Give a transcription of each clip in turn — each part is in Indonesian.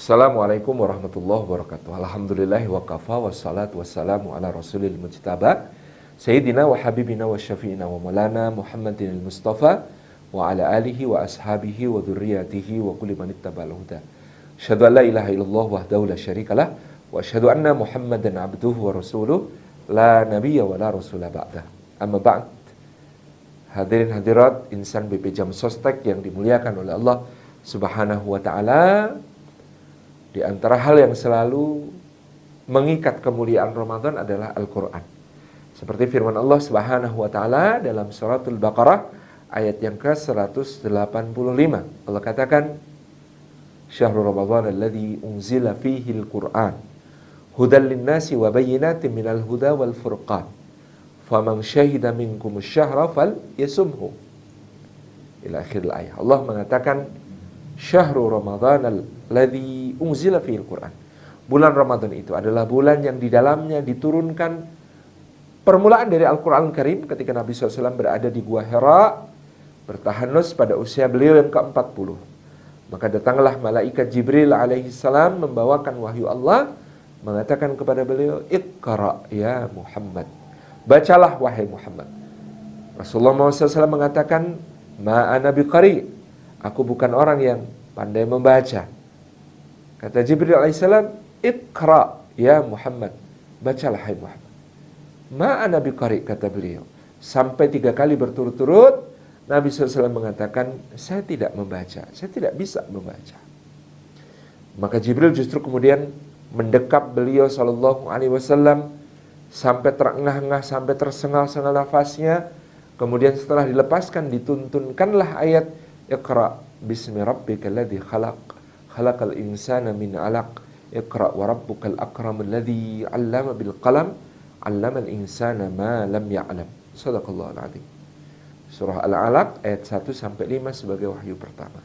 Assalamualaikum warahmatullahi wabarakatuh. Alhamdulillahi wa kafa wassalatu wassalamu ala rasulil mujtaba Sayyidina wa habibina wa syafi'ina wa maulana Muhammadin al-Mustafa wa ala alihi wa ashabihi wa dhurriyatihi wa kulli man ittaba'al huda. Asyhadu an la ilaha illallah wahdahu la syarikalah wa asyhadu anna Muhammadan abduhu wa rasuluh la nabiyya wa la rasula ba'dah. Amma ba'd. Hadirin hadirat insan BP Jam Sostek yang dimuliakan oleh Allah Subhanahu wa taala. Di antara hal yang selalu mengikat kemuliaan Ramadan adalah Al-Quran. Seperti firman Allah Subhanahu wa taala dalam suratul Baqarah ayat yang ke-185. Allah katakan, "Syahrul Ramadan alladzi unzila fihi al-Qur'an hudal lin-nasi wa bayyinatin minal huda wal furqan. Faman syahida minkum asy-syahra falyasumhu." Ila akhir ayat. Allah mengatakan Syahrul Ramadan alladzi unzila fihil Qur'an. Bulan Ramadan itu adalah bulan yang di dalamnya diturunkan permulaan dari Al-Qur'an Karim ketika Nabi SAW berada di Gua Hira bertahanus pada usia beliau yang ke-40. Maka datanglah malaikat Jibril alaihi salam membawakan wahyu Allah mengatakan kepada beliau, "Iqra ya Muhammad." Bacalah wahai Muhammad. Rasulullah SAW mengatakan, "Ma ana biqari." Aku bukan orang yang pandai membaca. Kata Jibril alaihissalam, "Iqra ya Muhammad." Bacalah hai Muhammad. Ma ana biqari, kata beliau. Sampai 3 kali berturut-turut Nabi SAW mengatakan, saya tidak membaca, saya tidak bisa membaca. Maka Jibril justru kemudian mendekap beliau SAW sampai terengah-engah, sampai tersengal-sengal nafasnya. Kemudian setelah dilepaskan dituntunkanlah ayat Iqra bismi rabbikal ladzi khalaq khalaqal insana min 'alaq Iqra wa rabbukal akram alladzi 'allama bil qalam 'allamal insana ma lam ya'lam. Shadaqallahul 'azim. Surah Al-Alaq ayat 1 sampai 5 sebagai wahyu pertama.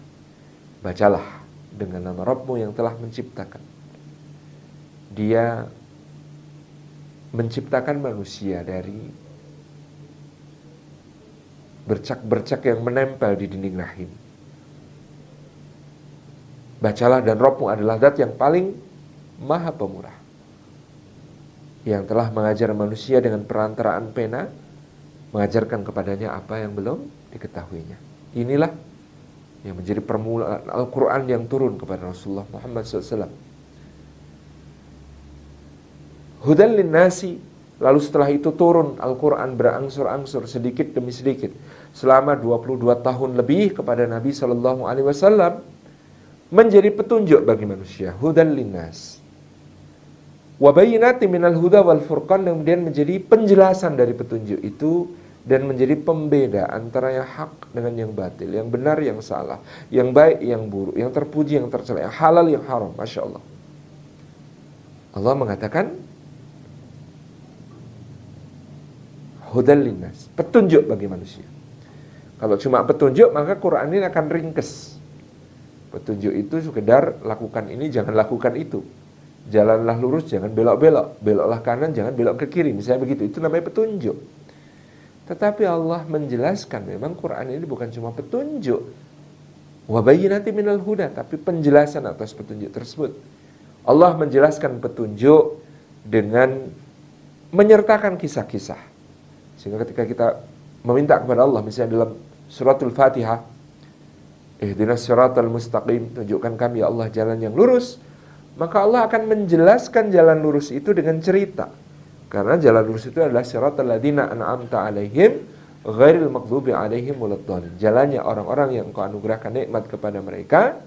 Bacalah dengan nama Rabbmu yang telah menciptakan. Dia menciptakan manusia dari bercak-bercak yang menempel di dinding rahim. Bacalah dan Rabbmu adalah zat yang paling maha pemurah, yang telah mengajar manusia dengan perantaraan pena, mengajarkan kepadanya apa yang belum diketahuinya. Inilah yang menjadi permulaan Al-Quran yang turun kepada Rasulullah Muhammad SAW. Hudan linnasi. Lalu setelah itu turun Al-Quran berangsur-angsur sedikit demi sedikit selama 22 tahun lebih kepada Nabi SAW menjadi petunjuk bagi manusia. Hudan linnas. Wa bayyinatin minal huda wal furqan, kemudian menjadi penjelasan dari petunjuk itu dan menjadi pembeda antara yang hak dengan yang batil, yang benar, yang salah, yang baik, yang buruk, yang terpuji, yang tercela, yang halal, yang haram. Masya Allah. Allah mengatakan Hudan linnas, petunjuk bagi manusia. Kalau cuma petunjuk maka Quran ini akan ringkes. Petunjuk itu sekedar lakukan ini, jangan lakukan itu. Jalanlah lurus, jangan belok-belok. Beloklah kanan, jangan belok ke kiri. Misalnya begitu, itu namanya petunjuk. Tetapi Allah menjelaskan memang Quran ini bukan cuma petunjuk. Wa bayyinatin minal huda, tapi penjelasan atas petunjuk tersebut. Allah menjelaskan petunjuk dengan menyertakan kisah-kisah. Sehingga ketika kita meminta kepada Allah, misalnya dalam suratul Fatihah, ihdinas siratal mustaqim, tunjukkan kami ya Allah jalan yang lurus, maka Allah akan menjelaskan jalan lurus itu dengan cerita. Karena jalan lurus itu adalah siratal ladzina an'amta alaihim ghairil maghdubi alaihim waladdallin. Jalannya orang-orang yang Engkau anugerahkan nikmat kepada mereka,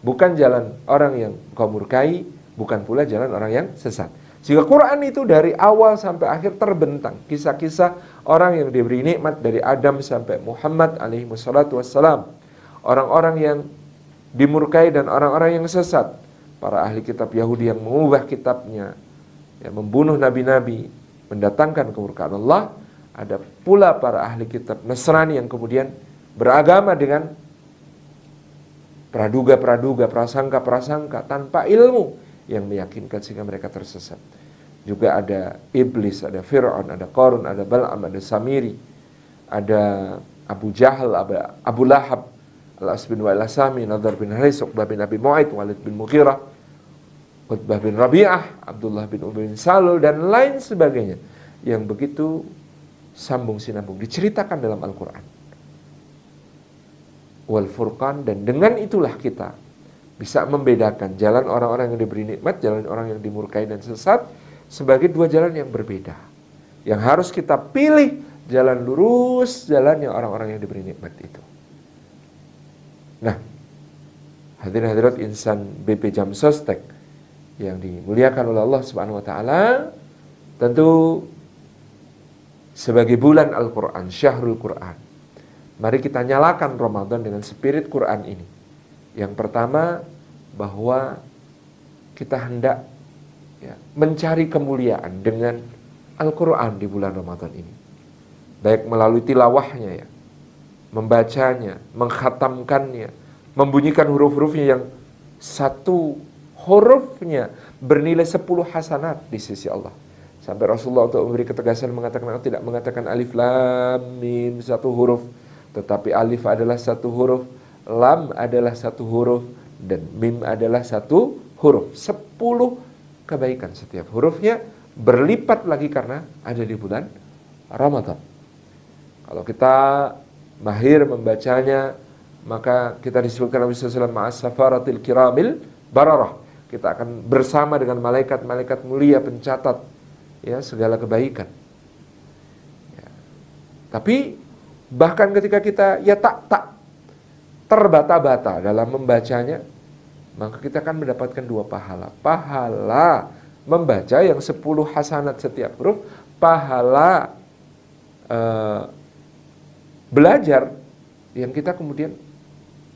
bukan jalan orang yang Engkau murkai, bukan pula jalan orang yang sesat. Sehingga Quran itu dari awal sampai akhir terbentang kisah-kisah orang yang diberi nikmat dari Adam sampai Muhammad alaihi wassalatu wassalam. Orang-orang yang dimurkai dan orang-orang yang sesat. Para ahli kitab Yahudi yang mengubah kitabnya, yang membunuh nabi-nabi, mendatangkan kemurkaan Allah. Ada pula para ahli kitab Nasrani yang kemudian beragama dengan praduga-praduga, prasangka-prasangka tanpa ilmu yang meyakinkan sehingga mereka tersesat. Juga ada iblis, ada Fir'aun, ada Qarun, ada Bal'am, ada Samiri, ada Abu Jahal, ada Abu Lahab, Al-As bin Wa'il Asami, Nadhar bin Haris, Uqbah bin Abi Mu'aid, Walid bin Mughirah, Utbah bin Rabi'ah, Abdullah bin Ubay bin Salul, dan lain sebagainya yang begitu sambung sinambung diceritakan dalam Al-Quran. Wal Furqan, dan dengan itulah kita bisa membedakan jalan orang-orang yang diberi nikmat, jalan orang yang dimurkai dan sesat, sebagai dua jalan yang berbeda. Yang harus kita pilih jalan lurus, jalannya orang-orang yang diberi nikmat itu. Nah, hadirin hadirat insan BP Jam Sostek yang dimuliakan oleh Allah Subhanahu wa taala, tentu sebagai bulan Al-Qur'an, Syahrul Qur'an, mari kita nyalakan Ramadan dengan spirit Quran ini. Yang pertama, bahwa kita hendak mencari kemuliaan dengan Al-Quran di bulan Ramadan ini. Baik melalui tilawahnya, membacanya, mengkhatamkannya, membunyikan huruf-hurufnya yang satu hurufnya bernilai 10 hasanat di sisi Allah. Sampai Rasulullah untuk memberi ketegasan mengatakan, aku tidak mengatakan alif lam mim satu huruf, tetapi alif adalah satu huruf, lam adalah satu huruf, dan mim adalah satu huruf. 10 kebaikan setiap hurufnya, berlipat lagi karena ada di bulan Ramadan. Kalau kita mahir membacanya, maka kita disebutkan Nabi SAW ma'as safaratil kiramil bararah. Kita akan bersama dengan malaikat-malaikat mulia pencatat segala kebaikan. Tapi bahkan ketika kita tak terbata-bata dalam membacanya, maka kita akan mendapatkan 2 pahala. Pahala membaca yang 10 hasanat setiap huruf, pahala belajar yang kita kemudian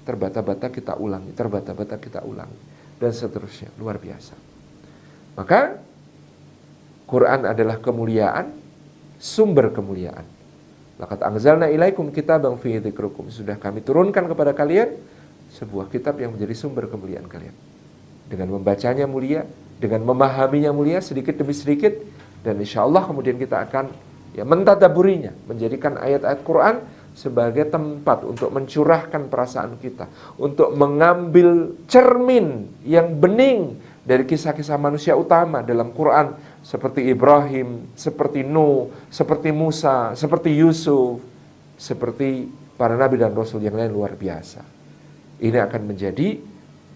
terbata-bata kita ulangi, terbata-bata kita ulangi, dan seterusnya. Luar biasa. Maka Quran adalah kemuliaan, sumber kemuliaan. Laqad anzalna ilaikum kitaban fihi dzikrukum. Sudah kami turunkan kepada kalian sebuah kitab yang menjadi sumber kemuliaan kalian. Dengan membacanya mulia, dengan memahaminya mulia sedikit demi sedikit, dan insya Allah kemudian kita akan mentadaburinya, menjadikan ayat-ayat Quran sebagai tempat untuk mencurahkan perasaan kita, untuk mengambil cermin yang bening dari kisah-kisah manusia utama dalam Quran, seperti Ibrahim, seperti Nuh, seperti Musa, seperti Yusuf, seperti para nabi dan rasul yang lain. Luar biasa. Ini akan menjadi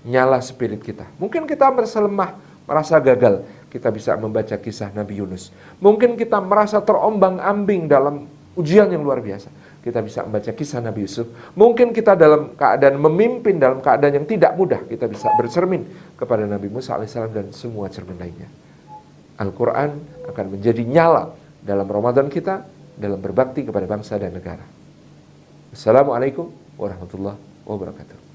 nyala spirit kita. Mungkin kita merasa lemah, merasa gagal, kita bisa membaca kisah Nabi Yunus. Mungkin kita merasa terombang-ambing dalam ujian yang luar biasa, kita bisa membaca kisah Nabi Yusuf. Mungkin kita dalam keadaan memimpin, dalam keadaan yang tidak mudah, kita bisa bercermin kepada Nabi Musa alaihissalam dan semua cermin lainnya. Al-Quran akan menjadi nyala dalam Ramadan kita, dalam berbakti kepada bangsa dan negara. Assalamualaikum warahmatullahi wabarakatuh.